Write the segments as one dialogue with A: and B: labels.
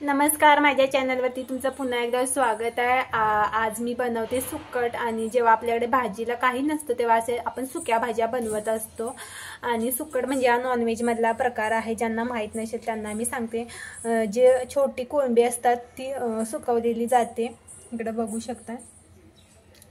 A: नमस्कार, माझ्या चॅनलवरती तुमचं पुन्हा एकदा स्वागत आहे। आज मी बनवते सुक्कट। आणि जेव्हा आपल्याकडे भाजीला काही नसतं तेव्हा असे आपण सुक्या भाज्या बनवत असतो। आणि सुक्कट म्हणजे हा नॉनव्हेज मधला प्रकार आहे। ज्यांना माहित नसेल त्यांना मी सांगते, जे छोटी कोळंबी असतात ती सुकवलेली जाते, इकडे बघू शकता।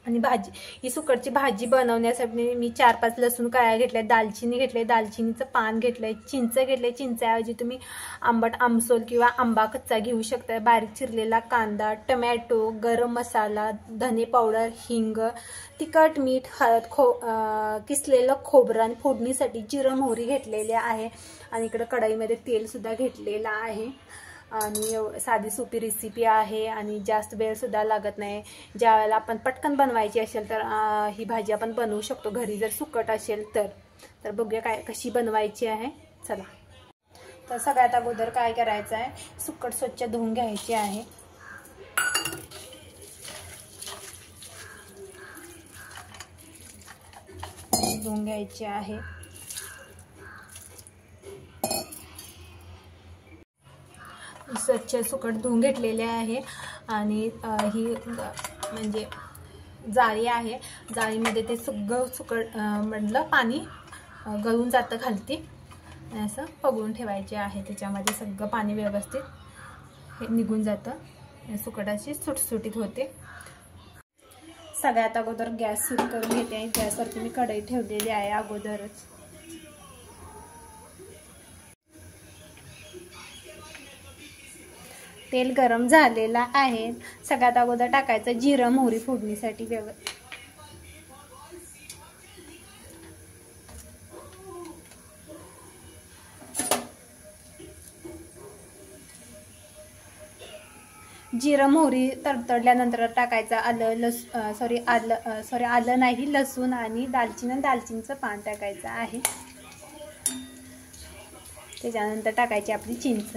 A: आणि भाजी ही सुक्कटची भाजी बनवण्यासाठी मी 4-5 लसूण काळ्या घेतल्या, दालचिनी घेतले, दालचिनीचं पान घेतलंय, चिंच घेतले, चिंचेऐवजी तुम्ही आंबट आमसोल किंवा आंबा कच्चा घेऊ शकता, बारीक चिरलेला कांदा, टोमॅटो, गरम मसाला, धने पावडर, हिंग, तिखट, मीठ, हळद, किसलेलं खोबरं आणि फोडणीसाठी जिरं मोहरी घेतलेले आहे। आणि इकडे कढईमध्ये तेल सुद्धा घेतलेलं आहे। आणि साधी सोपी रेसिपी आहे आणि जास्त वेळ सुद्धा लागत नाही। ज्या वेळेला आपण पटकन बनवायची असेल तर ही भाजी आपण बनवू शकतो घरी, जर सुक्कट असेल तर बघूया कशी बनवायची आहे, चला। तर सगळ्यात अगोदर काय करायचं आहे, सुक्कट स्वच्छ धुवून घ्यायची आहे। धुवून घ्यायची आहे। स्वच्छ सुक्कट धुवून घेतलेले आहे। आणि ही म्हणजे जाळी आहे, जाळीमध्ये ते सगळं सुक्कट मधलं पाणी गळून जातं खालती, असं पगळून ठेवायचे आहे। त्याच्यामध्ये सगळं पाणी व्यवस्थित हे निघून जातं, सुक्कटाची सुटसुटीत होते। सगळ्यात अगोदर गॅस सुरू करून घेते। गॅसवरती मी कढई ठेवलेली आहे अगोदरच। तेल गरम झालेला आहे। सगळ्यात अगोदर टाकायचं जिरं मोहरी फोडणीसाठी जिरं मोहरी तडतडल्यानंतर टाकायचं आलं नाही, लसूण आणि दालचिनीचं पान टाकायचं आहे। त्याच्यानंतर टाकायची आपली चिंच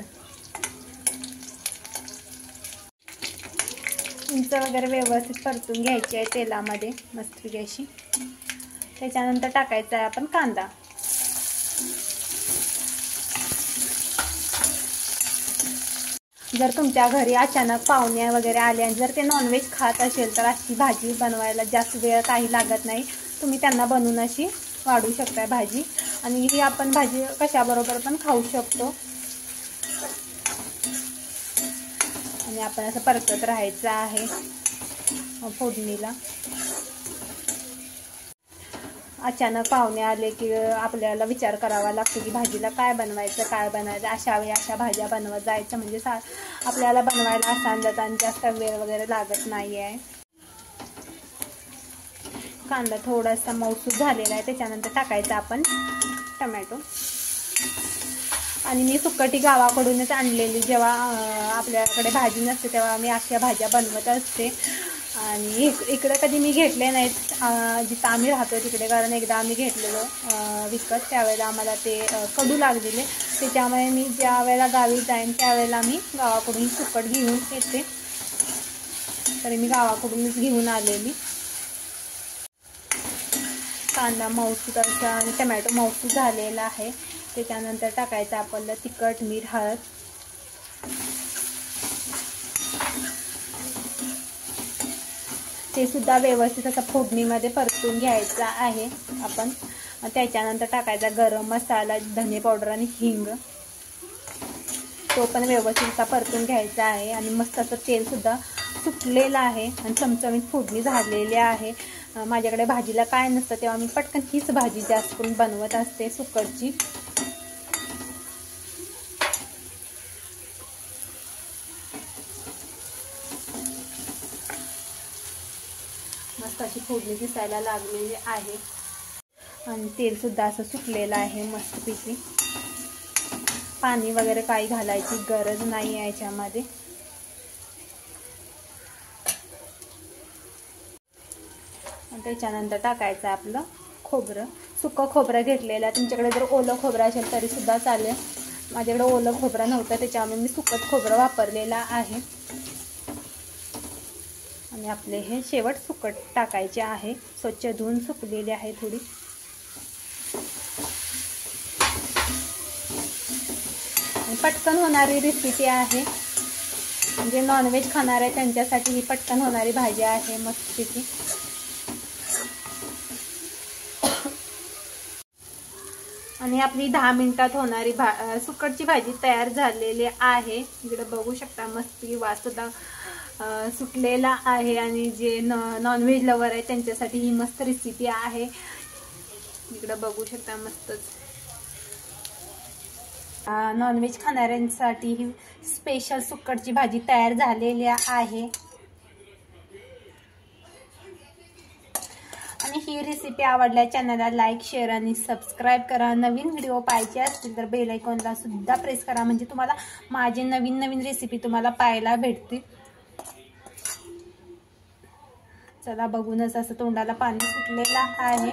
A: वगैरे व्यवस्थित परतून घ्यायची आहे तेलामध्ये मस्तपैकी अशी। त्याच्यानंतर टाकायचा आहे आपण कांदा। जर तुमच्या घरी अचानक पाहुणे वगैरे आले आणि जर ते नॉनव्हेज खात असेल तर अशी भाजी बनवायला जास्त वेळ काही लागत नाही, तुम्ही त्यांना बनवून अशी वाढू शकता भाजी। आणि ही आपण भाजी कशाबरोबर पण खाऊ शकतो। आणि आपण असं परतत राहायचं आहे फोडणीला। अचानक पाहुणे आले की आपल्याला विचार करावा लागतो की भाजीला काय बनवायचं। अशा वेळी अशा भाज्या बनवत जायचं म्हणजे आपल्याला बनवायला आसान जातं आणि जास्त वेळ वगैरे लागत नाही आहे। कांदा थोडासा मऊसूत झालेला आहे, त्याच्यानंतर टाकायचं आपण टोमॅटो। आणि मी सुक्कटी गावाकडूनच आणलेली, जेव्हा आपल्याकडे भाजी नसते तेव्हा मी अशा भाज्या बनवत असते। आणि इकडे कधी मी घेतले नाहीत जिथं आम्ही राहतो तिकडे, कारण एकदा आम्ही घेतलेलो विकत, त्यावेळेला आम्हाला ते कडू लागलेले। त्याच्यामुळे मी ज्या वेळेला गावी जाईन त्यावेळेला मी गावाकडून सुक्कट घेऊन येते, तरी मी गावाकडूनच घेऊन आलेली। कांदा मऊसूत असा आणि टोमॅटो मऊसूत झालेला आहे। त्याच्यानंतर टाकायचं आपलं तिखट, मीठ, हळद। ते सुद्धा व्यवस्थित असं फोडणीमध्ये परतून घ्यायचं आहे आपण। त्याच्यानंतर टाकायचा गरम मसाला, धने पावडर आणि हिंग, तो पण व्यवस्थित असा परतून घ्यायचा आहे। आणि मस्त असं तेल सुद्धा सुटलेलं आहे आणि चमचमीत फोडणी झालेली आहे। माझ्याकडे भाजीला काय नसतं तेव्हा मी पटकन हीच भाजी जास्त करून बनवत असते सुक्कटची। मस्त अशी फोडणी दिसायला लागलेली आहे आणि तेल सुद्धा असं सुटलेलं आहे मस्तपैकी। पाणी वगैरे काही घालायची गरज नाही आहे याच्यामध्ये। त्याच्यानंतर टाकायचं आपलं खोबरं, सुकं खोबरं घेतलेलं। तुमच्याकडे जर ओलं खोबरं असेल तरी सुद्धा चालेल, माझ्याकडे ओलं खोबरं नव्हतं त्याच्यामुळे मी सुकट खोबरं वापरलेलं आहे। आणि आपले हे शेवट सुकट टाकायचे आहे, स्वच्छ धुवून सुकलेले आहे थोडी। पटकन होणारी रेसिपी आहे। म्हणजे नॉनव्हेज खाणार आहे त्यांच्यासाठी ही पटकन होणारी भाजी आहे मस्तपैकी. आणि आपली 10 मिनिटात होणारी सुकटची भाजी तयार झालेली आहे. इकडे बघू शकता मस्तपैकी वास सुद्धा सुटलेला आहे. आणि जे नॉनव्हेज लवर आहे त्यांच्यासाठी ही मस्त रेसिपी आहे. इकडे बघू शकता मस्तच नॉनव्हेज खाणाऱ्यांसाठी ही स्पेशल सुकटची भाजी तयार झालेली आहे. आणि ही रेसिपी आवडल्या चॅनलला लाईक, शेअर आणि सबस्क्राईब करा. नवीन व्हिडिओ पाहिजे असतील तर बेल आयकॉनला सुद्धा प्रेस करा, म्हणजे तुम्हाला माझे नवीन नवीन रेसिपी तुम्हाला पाहायला भेटतील. चला बघूनच असं तोंडाला पाणी सुटलेलं आहे.